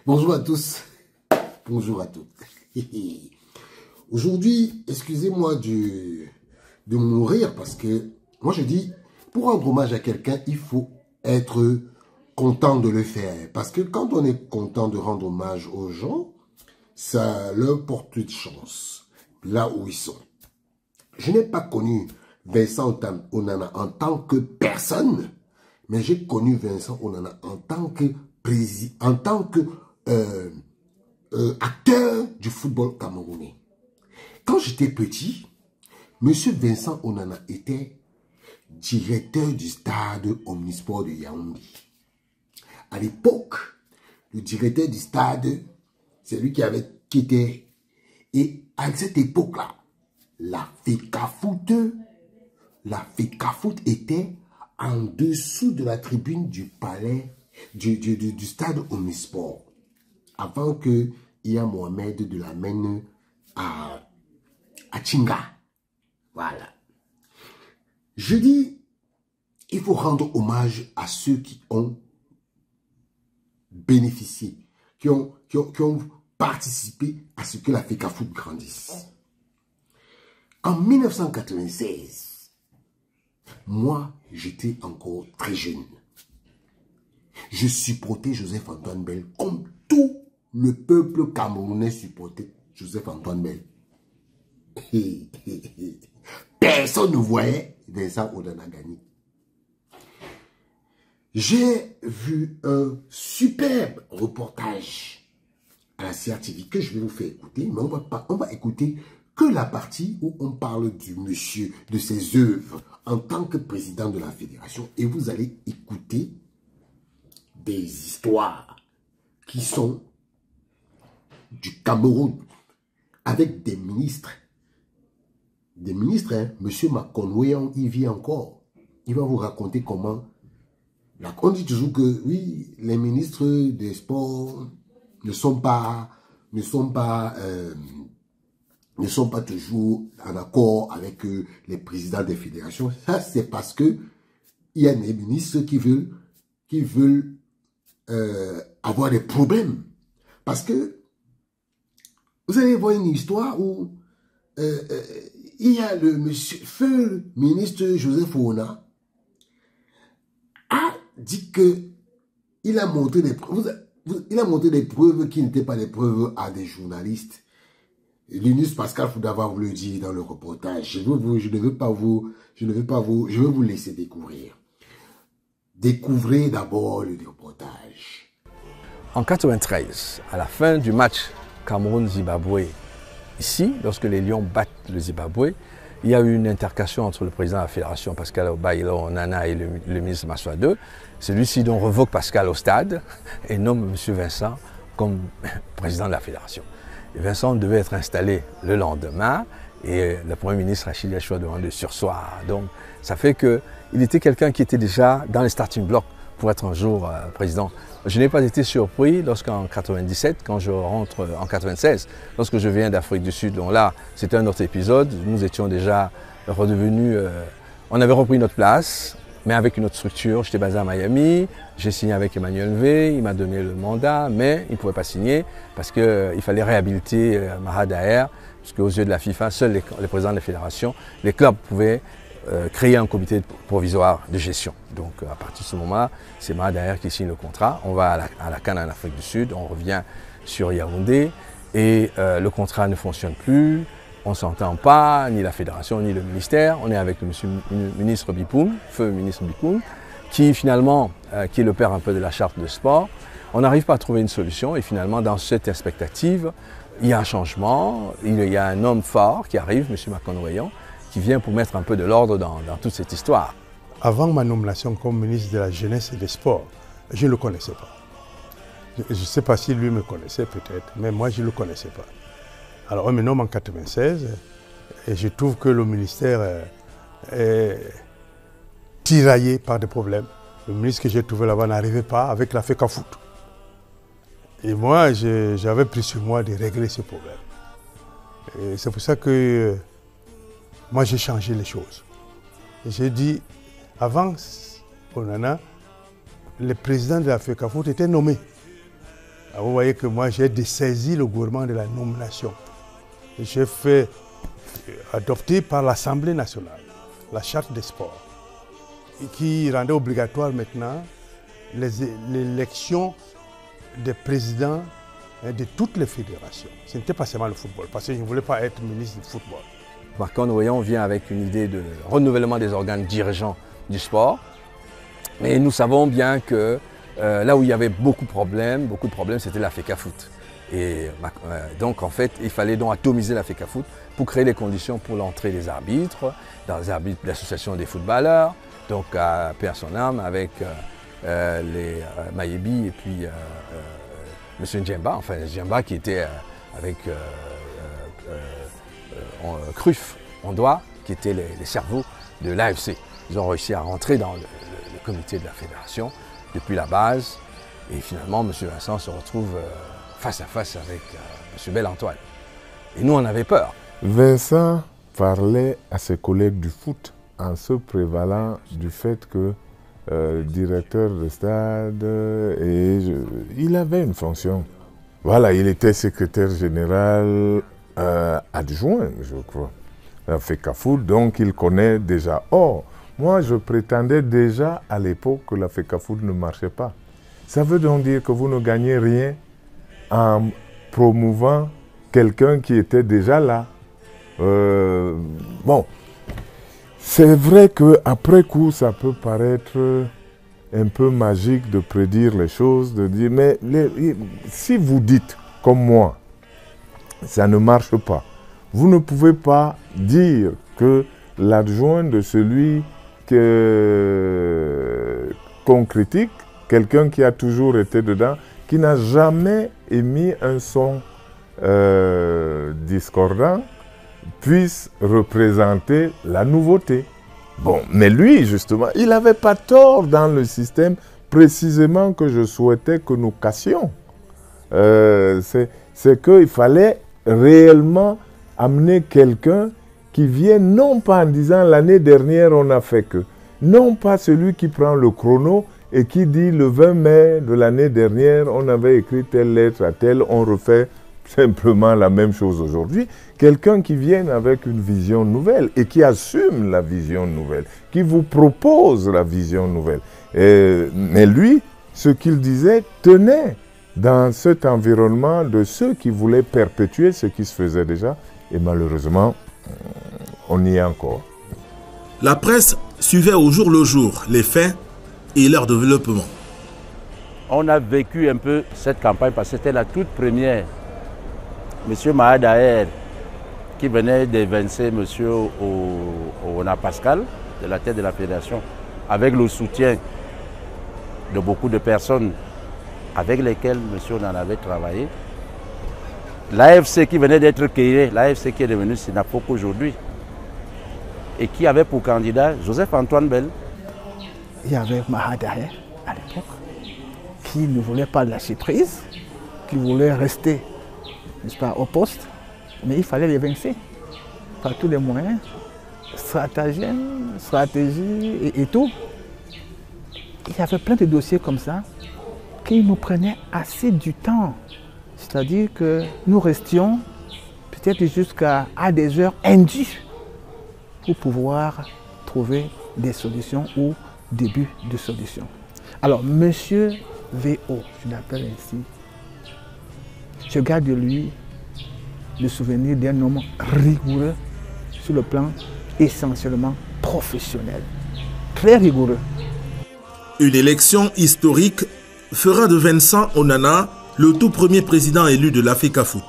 Bonjour à tous, bonjour à toutes. Aujourd'hui, excusez-moi de mourir parce que moi je dis, pour rendre hommage à quelqu'un, il faut être content de le faire. Parce que quand on est content de rendre hommage aux gens, ça leur porte de chance, là où ils sont. Je n'ai pas connu Vincent Onana en tant que personne, mais j'ai connu Vincent Onana en tant que président, en tant que acteur du football camerounais. Quand j'étais petit, Monsieur Vincent Onana était directeur du stade Omnisport de Yaoundé. À l'époque, le directeur du stade, c'est lui qui était... Et à cette époque-là, la FECAFOOT était en dessous de la tribune du palais, du stade Omnisport. Avant que Iya Mohamed de l'amène à Tchinga. Voilà. Je dis, il faut rendre hommage à ceux qui ont bénéficié, qui ont participé à ce que la FECAFOOT grandisse. En 1996, moi, j'étais encore très jeune. Je supportais Joseph-Antoine Bell comme tout le peuple camerounais supportait Joseph-Antoine Bell. Personne ne voyait Vincent Onana gagner. J'ai vu un superbe reportage à la CRTV que je vais vous faire écouter, mais on va écouter que la partie où on parle du monsieur, de ses œuvres en tant que président de la fédération, et vous allez écouter des histoires qui sont du Cameroun avec des ministres. Des ministres, hein, monsieur Makonwe, il vit encore. Il va vous raconter comment. On dit toujours que oui, les ministres des sports ne sont pas toujours en accord avec les présidents des fédérations. Ça, c'est parce que il y a des ministres qui veulent avoir des problèmes. Parce que vous allez voir une histoire où il y a le feu ministre Joseph Ona a dit que il a montré des preuves qui n'étaient pas des preuves à des journalistes. Linus Pascal Foudava vous le dit dans le reportage. Je vais vous laisser découvrir. Découvrez d'abord le reportage. En 1993, à la fin du match Cameroun-Zimbabwe, ici, lorsque les Lions battent le Zimbabwe, il y a eu une intercation entre le président de la fédération, Pascal Obaïlo Onana, et le ministre Massoudou. Celui-ci donc revoque Pascal au stade et nomme M. Vincent comme président de la fédération. Et Vincent devait être installé le lendemain et le Premier ministre Achille Yachua demande de surseoir. Donc ça fait qu'il était quelqu'un qui était déjà dans les starting blocks pour être un jour président. Je n'ai pas été surpris lorsqu'en 97, quand je rentre en 96, lorsque je viens d'Afrique du Sud. Donc là, c'était un autre épisode. Nous étions déjà redevenus... on avait repris notre place, mais avec une autre structure. J'étais basé à Miami, j'ai signé avec Emmanuel V, il m'a donné le mandat, mais il ne pouvait pas signer parce qu'il fallait réhabiliter Maha Daher, parce qu'aux yeux de la FIFA, seuls les présidents des fédérations, les clubs pouvaient créer un comité provisoire de gestion. Donc à partir de ce moment-là, c'est Maha Daher qui signe le contrat. On va à la CAN en Afrique du Sud, on revient sur Yaoundé et le contrat ne fonctionne plus. On ne s'entend pas, ni la fédération, ni le ministère. On est avec le ministre Bipoum, feu ministre Bipoum, qui finalement, qui est le père un peu de la charte de sport. On n'arrive pas à trouver une solution et finalement, dans cette expectative, il y a un changement. Il y a un homme fort qui arrive, M. Makonwe, qui vient pour mettre un peu de l'ordre dans toute cette histoire. Avant ma nomination comme ministre de la Jeunesse et des Sports, je ne le connaissais pas. Je ne sais pas si lui me connaissait peut-être, mais moi je ne le connaissais pas. Alors on me nomme en 1996 et je trouve que le ministère est tiraillé par des problèmes. Le ministre que j'ai trouvé là-bas n'arrivait pas avec la FECAFOOT. Et moi, j'avais pris sur moi de régler ce problème. Et c'est pour ça que moi j'ai changé les choses. J'ai dit, avant Onana, le président de la FECAFOOT était nommé. Vous voyez que moi, j'ai dessaisi le gouvernement de la nomination. J'ai fait adopter par l'Assemblée nationale la charte des sports qui rendait obligatoire maintenant l'élection des présidents de toutes les fédérations. Ce n'était pas seulement le football, parce que je ne voulais pas être ministre du football. Marc-Antoine Ouéan vient avec une idée de renouvellement des organes dirigeants du sport. Mais nous savons bien que là où il y avait beaucoup de problèmes, c'était la FECAFOOT. Et donc en fait, il fallait donc atomiser la FECAFOOT pour créer les conditions pour l'entrée des arbitres, dans les arbitres de l'association des footballeurs, donc à paix à son âme, avec les Mayebi et puis M. Djemba, enfin Djemba qui était avec Cruyff, Ondoa, qui étaient les cerveaux de l'AFC. Ils ont réussi à rentrer dans le comité de la fédération depuis la base et finalement M. Vincent se retrouve face à face avec M. Bel-Antoine. Et nous on avait peur. Vincent parlait à ses collègues du foot en se prévalant du fait que directeur de stade il avait une fonction. Voilà, il était secrétaire général adjoint, je crois, à FECAFOOT, donc il connaît déjà. Or, moi, je prétendais déjà à l'époque que la FECAFOOT ne marchait pas. Ça veut donc dire que vous ne gagnez rien en promouvant quelqu'un qui était déjà là. Bon, c'est vrai qu'après coup, ça peut paraître un peu magique de prédire les choses, de dire, mais si vous dites, comme moi, ça ne marche pas, vous ne pouvez pas dire que l'adjoint de celui qu'on critique, quelqu'un qui a toujours été dedans, qui n'a jamais émis un son discordant, puisse représenter la nouveauté. Bon, mais lui, justement, il n'avait pas tort dans le système précisément que je souhaitais que nous cassions. C'est qu'il fallait réellement amener quelqu'un qui vienne, non pas en disant l'année dernière on a fait que, non pas celui qui prend le chrono et qui dit le 20 mai de l'année dernière on avait écrit telle lettre à telle, on refait simplement la même chose aujourd'hui. Quelqu'un qui vienne avec une vision nouvelle et qui assume la vision nouvelle, qui vous propose la vision nouvelle. Mais lui, ce qu'il disait tenait dans cet environnement de ceux qui voulaient perpétuer ce qui se faisait déjà. Et malheureusement, on y est encore. La presse suivait au jour le jour les faits et leur développement. On a vécu un peu cette campagne parce que c'était la toute première. M. Mahad Aher, qui venait d'évincer M. Ona Pascal, de la tête de la fédération, avec le soutien de beaucoup de personnes avec lesquelles M. Ona avait travaillé. L'AFC qui venait d'être créé, l'AFC qui est devenu Sinapok aujourd'hui, et qui avait pour candidat Joseph-Antoine Bell. Il y avait Mahad Aher à l'époque, qui ne voulait pas lâcher prise, qui voulait rester, n'est-ce pas, au poste, mais il fallait l'évincer par tous les moyens, stratégie et tout. Il y avait plein de dossiers comme ça qui nous prenaient assez du temps. C'est-à-dire que nous restions peut-être jusqu'à des heures indues pour pouvoir trouver des solutions ou début de solutions. Alors, Monsieur VO, je l'appelle ainsi, je garde de lui le souvenir d'un homme rigoureux sur le plan essentiellement professionnel. Très rigoureux. Une élection historique fera de Vincent Onana le tout premier président élu de la FECAFOOT.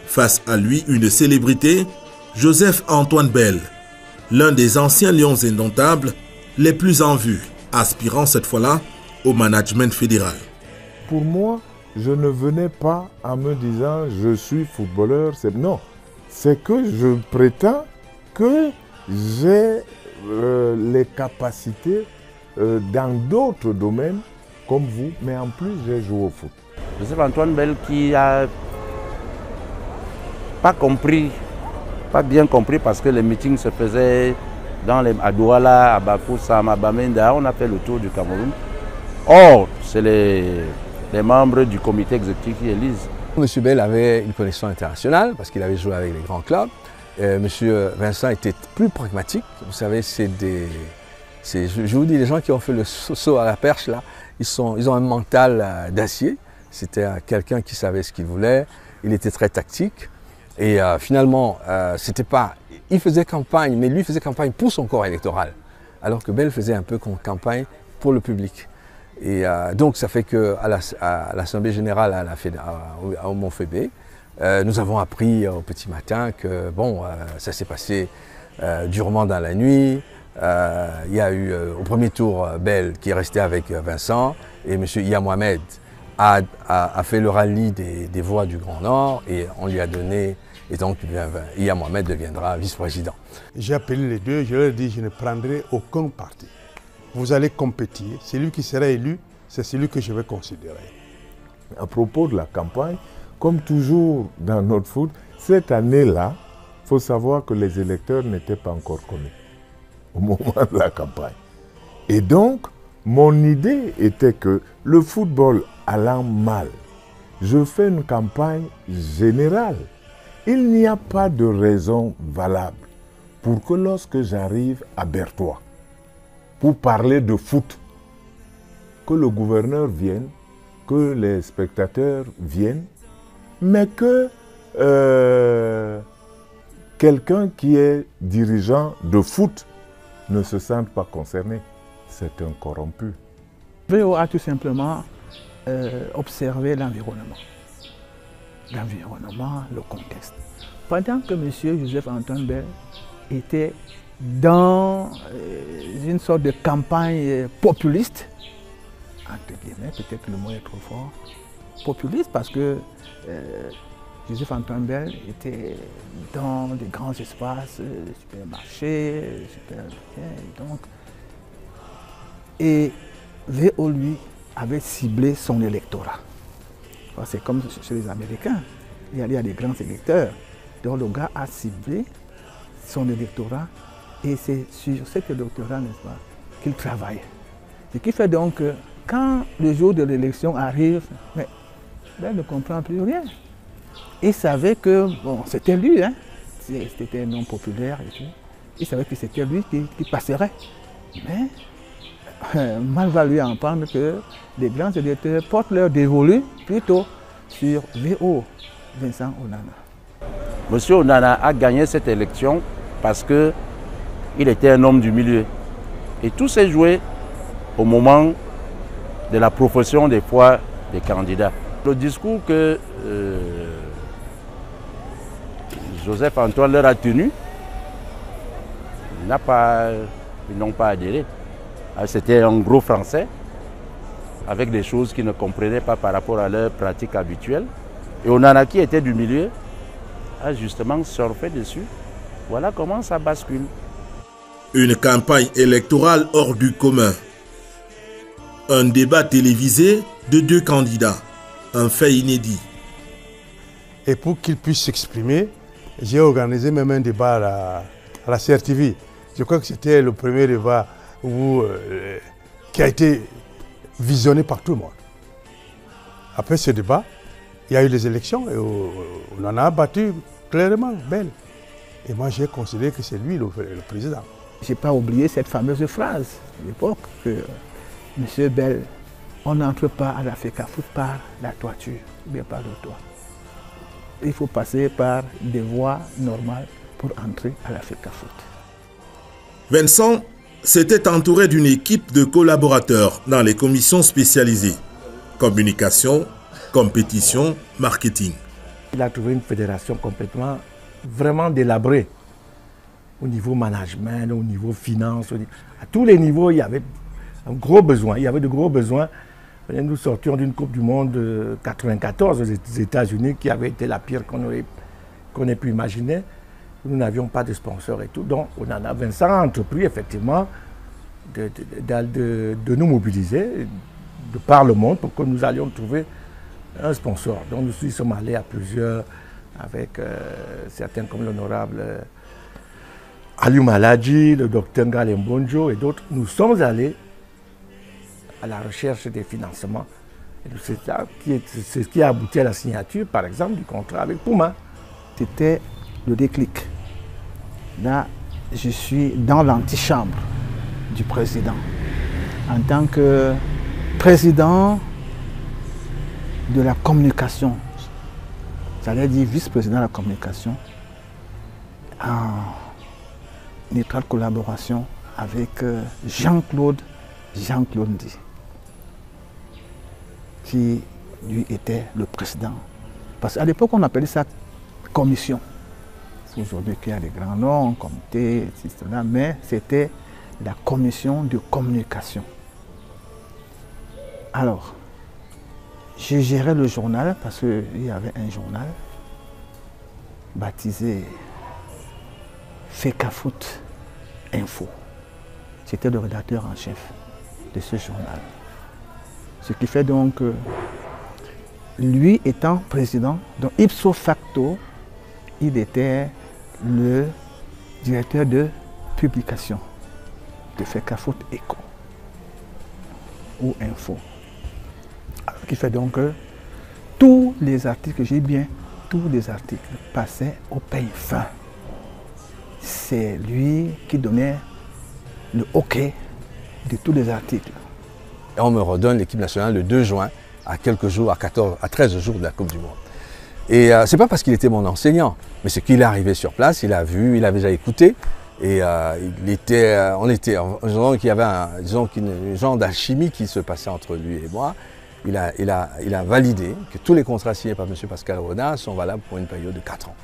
Face à lui, une célébrité, Joseph-Antoine Bell, l'un des anciens lions indomptables les plus en vue, aspirant cette fois-là au management fédéral. Pour moi, je ne venais pas en me disant je suis footballeur. Non, c'est que je prétends que j'ai les capacités dans d'autres domaines comme vous, mais en plus j'ai joué au foot. Joseph-Antoine Bell qui a pas bien compris parce que les meetings se faisaient à Douala, à Bafoussam, à Bamenda, on a fait le tour du Cameroun. Or, c'est les les membres du comité exécutif qui élisent. M. Bell avait une connexion internationale parce qu'il avait joué avec les grands clubs. M. Vincent était plus pragmatique. Vous savez, je vous dis, les gens qui ont fait le saut à la perche, là, ils ont un mental d'acier. C'était quelqu'un qui savait ce qu'il voulait. Il était très tactique. Et finalement, c'était pas... Il faisait campagne, mais lui faisait campagne pour son corps électoral. Alors que Bell faisait un peu campagne pour le public. Et donc, ça fait qu'à l'Assemblée générale au Mont-Fébé, nous avons appris au petit matin que bon, ça s'est passé durement dans la nuit. Il y a eu au premier tour Bell qui est resté avec Vincent et M. Iya Mohamed a fait le rallye des voix du Grand Nord et on lui a donné, et donc Iya Mohamed deviendra vice-président. J'ai appelé les deux, je leur ai dit je ne prendrai aucun parti. Vous allez compétir, celui qui sera élu, c'est celui que je vais considérer. À propos de la campagne, comme toujours dans notre foot, cette année-là, il faut savoir que les électeurs n'étaient pas encore connus au moment de la campagne. Et donc, mon idée était que le football allant mal, je fais une campagne générale. Il n'y a pas de raison valable pour que lorsque j'arrive à Berthois, pour parler de foot, que le gouverneur vienne, que les spectateurs viennent, mais que quelqu'un qui est dirigeant de foot ne se sente pas concerné. C'est un corrompu. VO a tout simplement observé l'environnement. L'environnement, le contexte. Pendant que M. Joseph-Antoine Bell était dans une sorte de campagne populiste, entre guillemets, peut-être que le mot est trop fort, populiste parce que Joseph-Antoine Bell était dans des grands espaces, supermarchés, et VO, lui, avait ciblé son électorat. C'est comme chez les Américains, il y a des grands électeurs. Donc le gars a ciblé son électorat et c'est sur cet électorat, n'est-ce pas, qu'il travaille. Ce qui fait donc que quand le jour de l'élection arrive, mais ben, il ne comprend plus rien. Il savait que, bon, c'était lui, hein, c'était un homme populaire et tout. Il savait que c'était lui qui passerait. Mais mal va lui entendre que les grands électeurs portent leur dévolu plutôt sur VO, Vincent Onana. Monsieur Onana a gagné cette élection parce qu'il était un homme du milieu. Et tout s'est joué au moment de la profession des foi des candidats. Le discours que Joseph-Antoine leur a tenu, ils n'ont pas adhéré. C'était un gros français, avec des choses qu'ils ne comprenaient pas par rapport à leur pratique habituelle. Et Onana, qui était du milieu, a justement surfé dessus. Voilà comment ça bascule. Une campagne électorale hors du commun. Un débat télévisé de 2 candidats. Un fait inédit. Et pour qu'ils puissent s'exprimer, j'ai organisé même un débat à la CRTV. Je crois que c'était le premier débat qui a été visionné par tout le monde. Après ce débat, il y a eu les élections et on en a battu clairement Bell. Et moi, j'ai considéré que c'est lui le président. Je n'ai pas oublié cette fameuse phrase à l'époque que M. Bell, on n'entre pas à la FECAFOOT par la toiture, ou bien par le toit. Il faut passer par des voies normales pour entrer à la FECAFOOT. Vincent s'était entouré d'une équipe de collaborateurs dans les commissions spécialisées. Communication, compétition, marketing. Il a trouvé une fédération complètement, vraiment délabrée. Au niveau management, au niveau finance, à tous les niveaux, il y avait un gros besoin. Il y avait de gros besoins. Nous sortions d'une Coupe du Monde de 1994 aux États-Unis qui avait été la pire qu'on ait pu imaginer. Nous n'avions pas de sponsors et tout. Donc, Vincent a entrepris effectivement de nous mobiliser de par le monde pour que nous allions trouver un sponsor. Donc, nous sommes allés à plusieurs avec certains comme l'honorable Aliou Maladji, le docteur Ngalem Bonjo et d'autres. Nous sommes allés à la recherche des financements C'est ce qui a abouti à la signature, par exemple, du contrat avec Puma. C'était le déclic. Là, je suis dans l'antichambre du président. En tant que président de la communication, j'allais dire vice-président de la communication, en étroite collaboration avec Jean-Claude Ndji, qui lui était le président. Parce qu'à l'époque, on appelait ça commission. Aujourd'hui, qu'il y a des grands noms, comité, etc. Mais c'était la commission de communication. Alors, je gérais le journal parce qu'il y avait un journal baptisé Fecafoot Info. J'étais le rédacteur en chef de ce journal. Ce qui fait donc que lui étant président, donc ipso facto, il était le directeur de publication de Fecafoot Echo ou Info. Ce qui fait donc que tous les articles, j'ai bien, tous les articles passaient au peigne fin. C'est lui qui donnait le OK de tous les articles. Et on me redonne l'équipe nationale le 2 juin, à quelques jours, à 13 jours de la Coupe du Monde. Et c'est pas parce qu'il était mon enseignant, mais c'est qu'il est arrivé sur place, il a vu, il a déjà écouté. Et disons qu'il y avait un genre d'alchimie qui se passait entre lui et moi. Il a validé que tous les contrats signés par M. Pascal Rodin sont valables pour une période de 4 ans.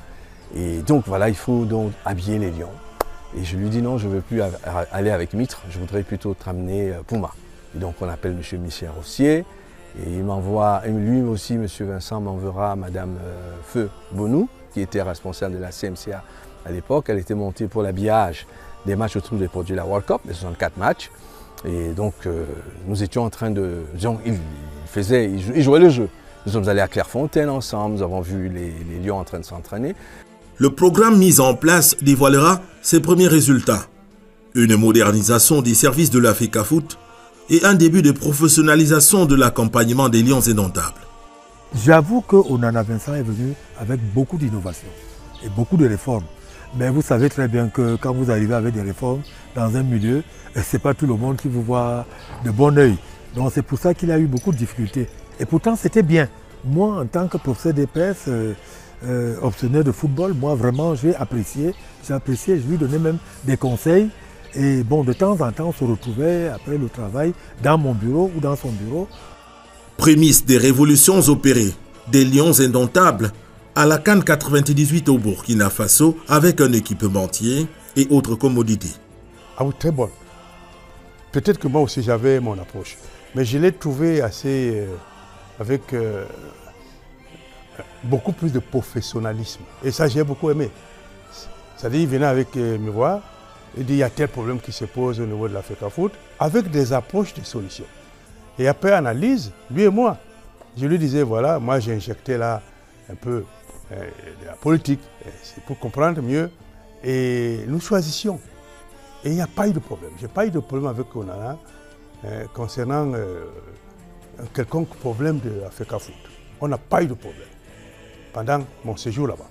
Et donc voilà, il faut donc habiller les lions. Et je lui dis non, je ne veux plus aller avec Mitre, je voudrais plutôt te ramener Puma. Et donc on appelle M. Michel Rossier. Et il m'envoie, lui aussi, M. Vincent m'enverra Mme Feu Bonou, qui était responsable de la CMCA à l'époque. Elle était montée pour l'habillage des matchs autour des produits de la World Cup, les 64 matchs. Et donc nous étions en train de... Disons, il jouait le jeu. Nous sommes allés à Clairefontaine ensemble, nous avons vu les Lions en train de s'entraîner. Le programme mis en place dévoilera ses premiers résultats. Une modernisation des services de la Fecafoot et un début de professionnalisation de l'accompagnement des Lions indomptables. J'avoue que Onana Vincent est venu avec beaucoup d'innovations et beaucoup de réformes. Mais vous savez très bien que quand vous arrivez avec des réformes dans un milieu, ce n'est pas tout le monde qui vous voit de bon oeil. Donc c'est pour ça qu'il a eu beaucoup de difficultés. Et pourtant c'était bien. Moi en tant que professeur d'EPS, optionnaire de football, moi vraiment j'ai apprécié, je lui donnais même des conseils. Et bon, de temps en temps on se retrouvait après le travail dans mon bureau ou dans son bureau. Prémisse des révolutions opérées, des Lions indomptables, à la CAN 98 au Burkina Faso avec un équipementier et autres commodités. Ah oui, très bonne. Peut-être que moi aussi j'avais mon approche, mais je l'ai trouvé assez avec beaucoup plus de professionnalisme. Et ça, j'ai beaucoup aimé. C'est-à-dire, il venait avec me voir, il dit il y a tel problème qui se pose au niveau de la Fecafoot, avec des approches, des solutions. Et après analyse, lui et moi, je lui disais voilà, moi j'ai injecté là un peu de la politique, c'est pour comprendre mieux, et nous choisissions. Et il n'y a pas eu de problème. Je n'ai pas eu de problème avec Onana concernant un quelconque problème de la Fecafoot. On n'a pas eu de problème pendant mon séjour là-bas.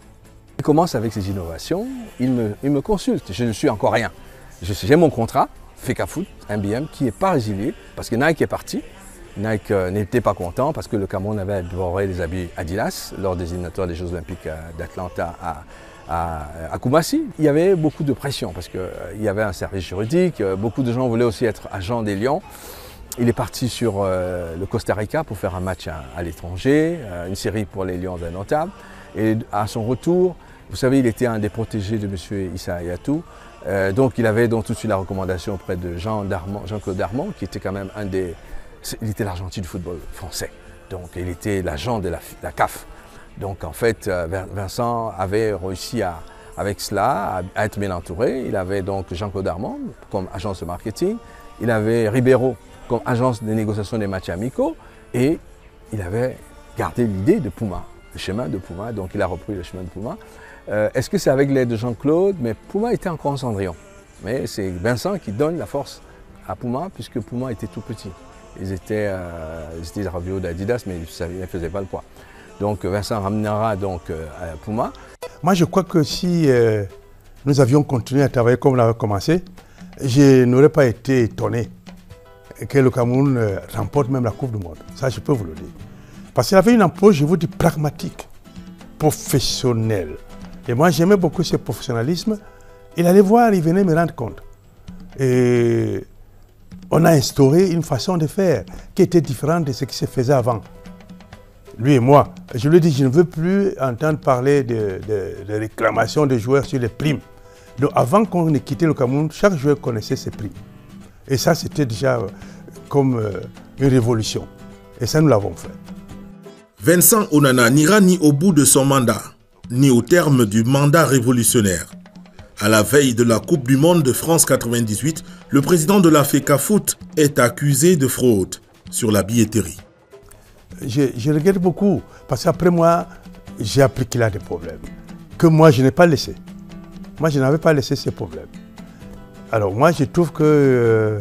Il commence avec ses innovations, il me consulte, je ne suis encore rien. J'ai mon contrat, Fecafoot, MBM, qui n'est pas résilié parce que Nike est parti. Nike n'était pas content parce que le Cameroun avait dévoré les habits Adidas lors des éliminatoires des Jeux Olympiques d'Atlanta à Koumassi. Il y avait beaucoup de pression parce qu'il y avait un service juridique, beaucoup de gens voulaient aussi être agents des Lions. Il est parti sur le Costa Rica pour faire un match à l'étranger, une série pour les Lions indomptables. Et à son retour, vous savez, il était un des protégés de M. Issa Hayatou. Donc il avait donc tout de suite la recommandation auprès de Jean-Claude Darmon, qui était quand même un des... Il était l'argentier du football français. Donc il était l'agent de la CAF. Donc en fait, Vincent avait réussi avec cela à être bien entouré. Il avait donc Jean-Claude Darmon comme agence de marketing. Il avait Ribeiro comme agence de négociation des matchs amicaux. Et il avait gardé l'idée de Puma, le chemin de Puma. Donc il a repris le chemin de Puma. Est-ce que c'est avec l'aide de Jean-Claude? Mais Puma était encore en cendrillon. Mais c'est Vincent qui donne la force à Puma, puisque Puma était tout petit. Ils étaient radio d'Adidas, mais ils ne faisaient pas le poids. Donc Vincent ramènera donc Puma. Moi, je crois que si nous avions continué à travailler comme on avait commencé, je n'aurais pas été étonné que le Cameroun remporte même la Coupe du Monde. Ça, je peux vous le dire. Parce qu'il avait une approche, je vous dis, pragmatique, professionnelle. Et moi, j'aimais beaucoup ce professionnalisme. Il allait voir, il venait me rendre compte. Et on a instauré une façon de faire qui était différente de ce qui se faisait avant. Lui et moi, je lui ai dit, je ne veux plus entendre parler de réclamations de joueurs sur les primes. Donc avant qu'on ait quitté le Cameroun, chaque joueur connaissait ses primes. Et ça, c'était déjà comme une révolution. Et ça, nous l'avons fait. Vincent Onana n'ira ni au bout de son mandat, ni au terme du mandat révolutionnaire. À la veille de la Coupe du Monde de France 98, le président de la FECAFOOT est accusé de fraude sur la billetterie. Je regrette beaucoup, parce qu'après moi, j'ai appris qu'il a des problèmes, que moi, je n'ai pas laissé. Moi, je n'avais pas laissé ces problèmes. Alors moi, je trouve que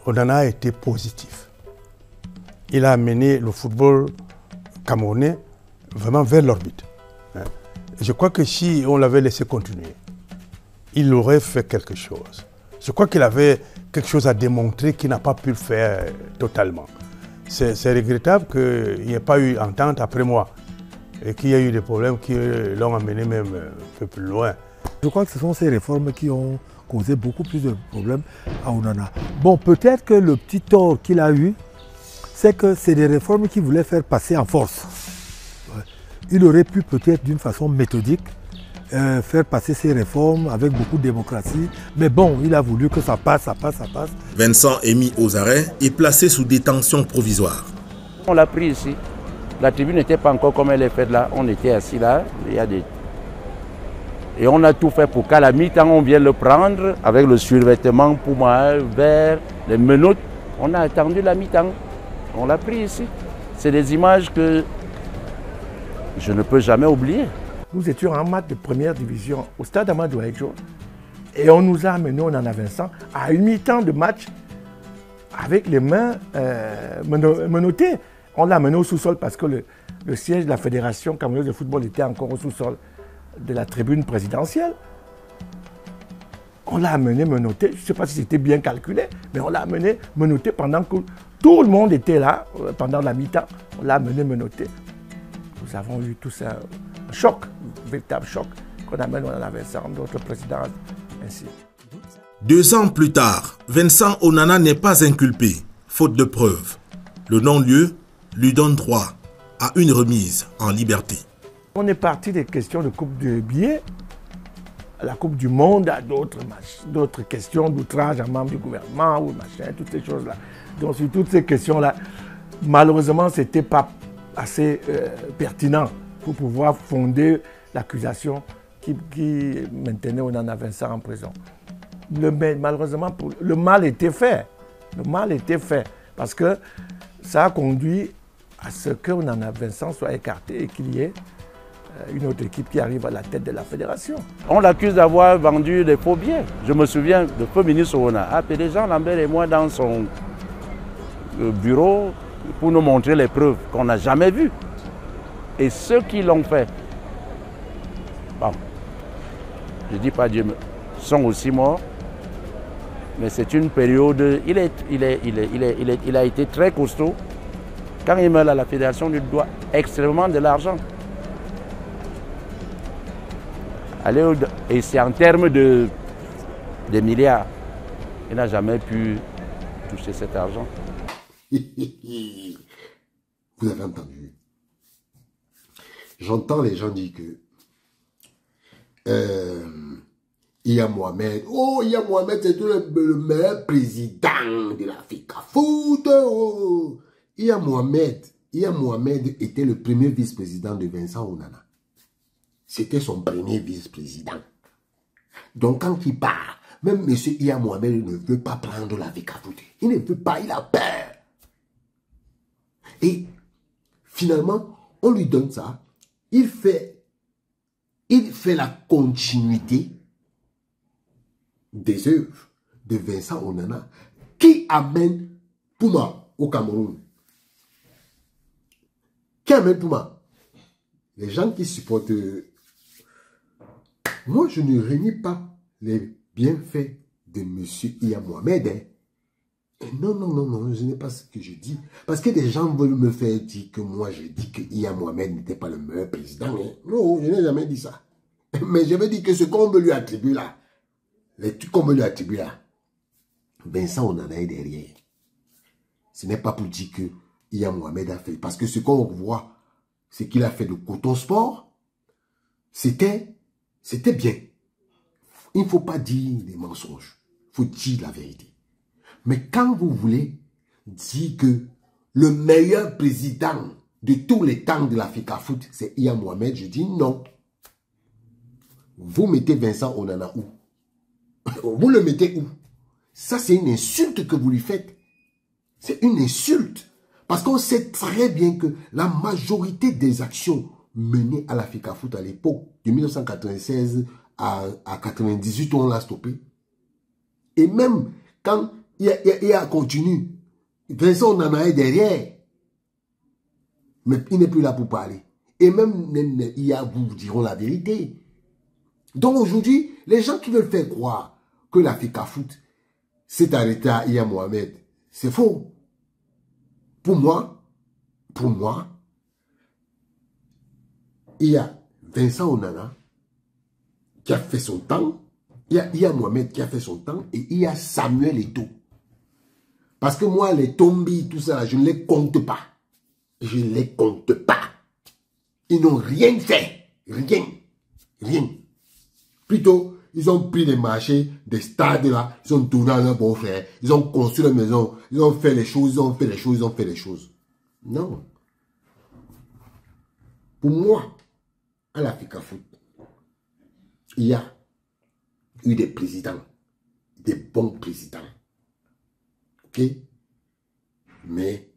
Onana a été positif. Il a amené le football camerounais vraiment vers l'orbite. Je crois que si on l'avait laissé continuer, il aurait fait quelque chose. Je crois qu'il avait quelque chose à démontrer qu'il n'a pas pu le faire totalement. C'est regrettable qu'il n'y ait pas eu entente après moi et qu'il y ait eu des problèmes qui l'ont amené même un peu plus loin. Je crois que ce sont ces réformes qui ont causé beaucoup plus de problèmes à Onana. Bon, peut-être que le petit tort qu'il a eu, c'est que c'est des réformes qu'il voulait faire passer en force. Il aurait pu peut-être d'une façon méthodique faire passer ces réformes avec beaucoup de démocratie. Mais bon, il a voulu que ça passe, ça passe, ça passe. Vincent est mis aux arrêts et placé sous détention provisoire. On l'a pris ici. La tribune n'était pas encore comme elle est faite là. On était assis là. Il y a des... Et on a tout fait pour qu'à la mi-temps, on vienne le prendre avec le survêtement Puma vert, les menottes. On a attendu la mi-temps. On l'a pris ici. C'est des images que je ne peux jamais oublier. Nous étions en match de première division au stade Amadou Ahidjo et on nous a amené, Onana Vincent, à une mi-temps de match avec les mains menottées. On l'a amené au sous-sol parce que le siège de la Fédération camerounaise de football était encore au sous-sol de la tribune présidentielle. On l'a amené menotté, je ne sais pas si c'était bien calculé, mais on l'a amené menotté pendant que tout le monde était là, pendant la mi-temps. On l'a amené menotté. Nous avons eu tout ça. Choc, un véritable choc qu'on amène Onana Vincent, d'autres présidents, ainsi. 2 ans plus tard, Vincent Onana n'est pas inculpé, faute de preuves. Le non-lieu lui donne droit à une remise en liberté. On est parti des questions de coupe de billets, à la Coupe du Monde, à d'autres questions d'outrage à membres du gouvernement, ou machin, toutes ces choses-là. Donc sur toutes ces questions-là, malheureusement, ce n'était pas assez pertinent pour pouvoir fonder l'accusation qui maintenait Onana Vincent en prison. Malheureusement, le mal était fait. Le mal était fait parce que ça a conduit à ce que Onana Vincent soit écarté et qu'il y ait une autre équipe qui arrive à la tête de la fédération. On l'accuse d'avoir vendu des faux billets. Je me souviens, le Premier ministre Ouna a appelé Jean Lambert et moi dans son bureau pour nous montrer les preuves qu'on n'a jamais vues. Et ceux qui l'ont fait, bon, je ne dis pas Dieu, sont aussi morts. Mais c'est une période, il a été très costaud. Quand il meurt à la fédération, il lui doit extrêmement de l'argent. Et c'est en termes de milliards. Il n'a jamais pu toucher cet argent. Vous avez entendu. J'entends les gens dire que Iya Mohamed, oh Iya Mohamed c'est le meilleur président de la FECAFOOT. Oh. Iya Mohamed était le premier vice-président de Vincent Onana. C'était son premier vice-président. Donc quand il part, même M. Iya Mohamed ne veut pas prendre la FECAFOOT. Il ne veut pas, il a peur. Et finalement, on lui donne ça. Il fait la continuité des œuvres de Vincent Onana qui amène Puma au Cameroun. Kamel Pouma, les gens qui supportent... Moi, je ne renie pas les bienfaits de M. Iya Mohamed. Hein. Non, non, non, non, ce n'est pas ce que je dis. Parce que des gens veulent me faire dire que moi, je dis que Iya Mohamed n'était pas le meilleur président. Hein. Non, je n'ai jamais dit ça. Mais je veux dire que ce qu'on veut lui attribuer là, les trucs qu'on veut lui attribuer là, ben ça, on en a eu derrière. Ce n'est pas pour dire que Iya Mohamed a fait. Parce que ce qu'on voit, c'est qu'il a fait de Coton Sport. C'était bien. Il ne faut pas dire des mensonges. Il faut dire la vérité. Mais quand vous voulez dire que le meilleur président de tous les temps de l'Africa Foot, c'est Iya Mohamed, je dis non. Vous mettez Vincent Onana où? Vous le mettez où? Ça, c'est une insulte que vous lui faites. C'est une insulte. Parce qu'on sait très bien que la majorité des actions menées à l'Africa Foot à l'époque, de 1996 à 98, on l'a stoppé. Et même quand il a continué, Vincent Onana est derrière. Mais il n'est plus là pour parler. Et même IA vous diront la vérité. Donc aujourd'hui, les gens qui veulent faire croire que l'Africa Foot s'est arrêté à Iya Mohamed, c'est faux. Pour moi, il y a Vincent Onana qui a fait son temps, il y a Iya Mohamed qui a fait son temps, et il y a Samuel Eto'o. Parce que moi, les Tombi, tout ça, je ne les compte pas. Je ne les compte pas. Ils n'ont rien fait. Rien. Rien. Plutôt, ils ont pris des marchés, des stades là, ils ont donné à leurs beaux-frères, ils ont construit la maison, ils ont fait les choses, ils ont fait les choses, ils ont fait les choses. Non. Pour moi, à l'Africa Foot, il y a eu des présidents, des bons présidents. Ok? Mais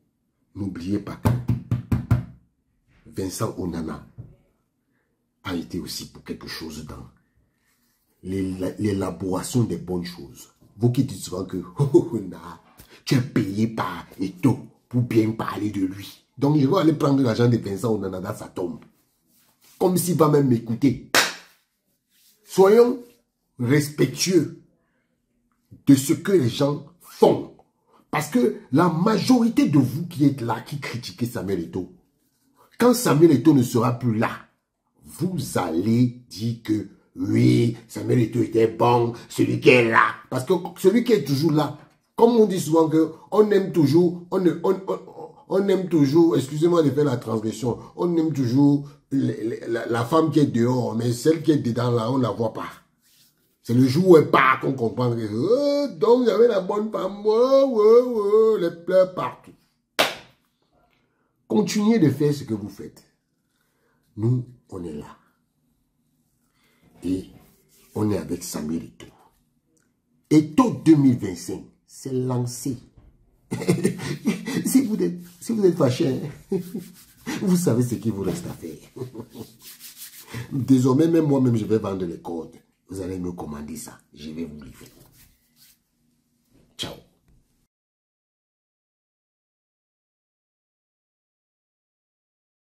n'oubliez pas que Vincent Onana a été aussi pour quelque chose dans l'élaboration des bonnes choses. Vous qui dites souvent que tu es payé par Eto'o pour bien parler de lui. Donc je vais aller prendre l'argent de Vincent Onana dans sa tombe. Comme s'il va même m'écouter. Soyons respectueux de ce que les gens font. Parce que la majorité de vous qui êtes là, qui critiquez Samuel Eto'o, quand Samuel Eto'o ne sera plus là, vous allez dire que oui, Samuel Eto'o était bon, celui qui est là. Parce que celui qui est toujours là, comme on dit souvent que on aime toujours, on aime toujours, excusez-moi de faire la transgression, on aime toujours la femme qui est dehors, mais celle qui est dedans là, on ne la voit pas. C'est le jour où elle part qu'on comprend que donc j'avais la bonne femme, les pleurs partout. Continuez de faire ce que vous faites. Nous, on est là. Et on est avec Samuel Eto'o. Eto'o 2025, c'est lancé. si vous êtes fâché, vous savez ce qu'il vous reste à faire. Désormais, même moi-même, je vais vendre les cordes. Vous allez me commander ça. Je vais vous livrer. Ciao.